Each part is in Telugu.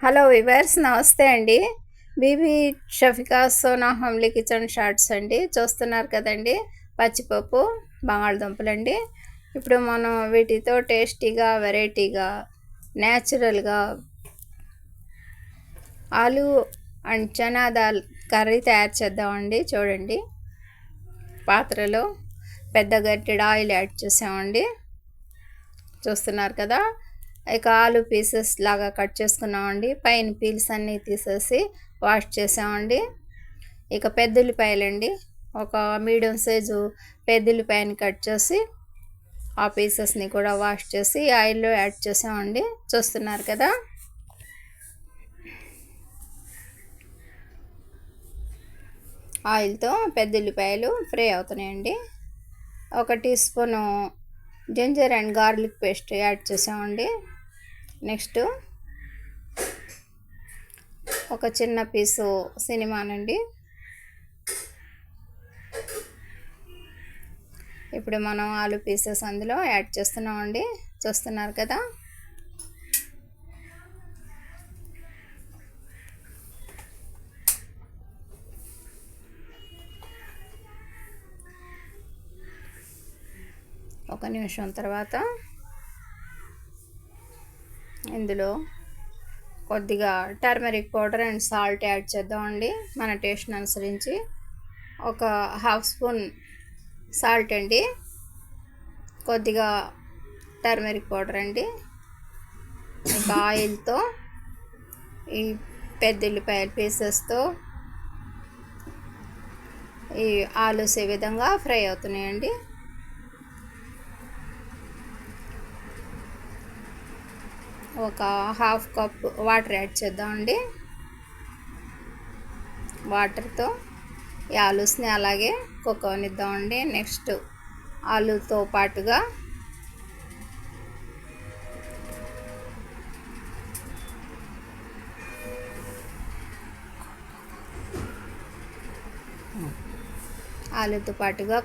హలో వివర్స్, నమస్తే అండి. Bibi Shafika Sona homely kitchen shorts అండి. చూస్తున్నారు కదండి, పచ్చిపప్పు బంగాళదుంపలండి. ఇప్పుడు మనం వీటితో టేస్టీగా, వెరైటీగా, న్యాచురల్గా ఆలు అండ్ చనా దాల్ కర్రీ తయారు చేద్దామండి. చూడండి, పాత్రలో పెద్ద గరిటెడు ఆయిల్ యాడ్ చేసామండి. చూస్తున్నారు కదా, ఇక ఆలు పీసెస్ లాగా కట్ చేసుకున్నామండి. పైన పీల్స్ అన్నీ తీసేసి వాష్ చేసామండి. ఇక పెద్దుల్లిపాయలండి, ఒక మీడియం సైజు పెద్దుల్లిపాయని కట్ చేసి ఆ పీసెస్ని కూడా వాష్ చేసి ఆయిల్లో యాడ్ చేసామండి. చూస్తున్నారు కదా, ఆయిల్తో పెద్దుల్లిపాయలు ఫ్రై అవుతున్నాయండి. ఒక teaspoon ginger and garlic paste add చేసామండి. నెక్స్ట్ ఒక చిన్న పీసు సినిమానండి. ఇప్పుడు మనం ఆలు పీసెస్ అందులో యాడ్ చేస్తున్నామండి. చూస్తున్నారు కదా, ఒక నిమిషం తర్వాత ఇందులో కొద్దిగా turmeric powder and salt add చేద్దామండి, మన టేస్ట్ని అనుసరించి. ఒక హాఫ్ స్పూన్ సాల్ట్ అండి, కొద్దిగా టర్మరిక్ పౌడర్ అండి. ఇక ఆయిల్తో ఈ పెద్దల్లిపాయల పీసెస్తో ఈ ఆలూస్ ఏ విధంగా ఫ్రై అవుతున్నాయండి. ఒక హాఫ్ కప్ వాటర్ యాడ్ చేద్దామండి. వాటర్తో ఈ ఆలూస్ని అలాగే కుక్ అవనిద్దామండి. నెక్స్ట్ ఆలూతో పాటుగా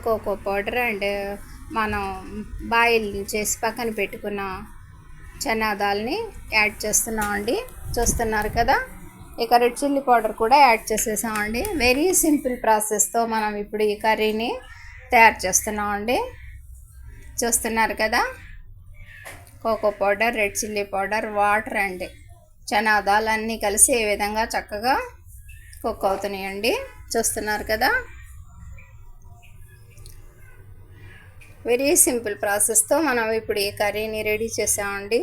కోకో పౌడర్ అండ్ మనం బాయిల్ చేసి పక్కన పెట్టుకున్న చనా దాల్ని యాడ్ చేస్తున్నామండి. చూస్తున్నారు కదా, ఇక రెడ్ చిల్లీ పౌడర్ కూడా యాడ్ చేసేసామండి. వెరీ సింపుల్ ప్రాసెస్తో మనం ఇప్పుడు ఈ కర్రీని తయారు చేస్తున్నామండి. చూస్తున్నారు కదా, cocoa powder, red chilli powder, water and chana dal అన్నీ కలిసి ఈ విధంగా చక్కగా కుక్ అవుతున్నాయండి. చూస్తున్నారు కదా, వెరీ సింపుల్ ప్రాసెస్తో మనం ఇప్పుడు ఈ కర్రీని రెడీ చేసామండి.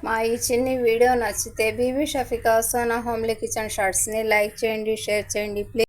మా ఈ చిన్ని వీడియో నచ్చితే బీబీ షఫికా సోనా హోమ్లీ కిచెన్ షార్ట్స్ని లైక్ చేయండి, షేర్ చేయండి ప్లీజ్.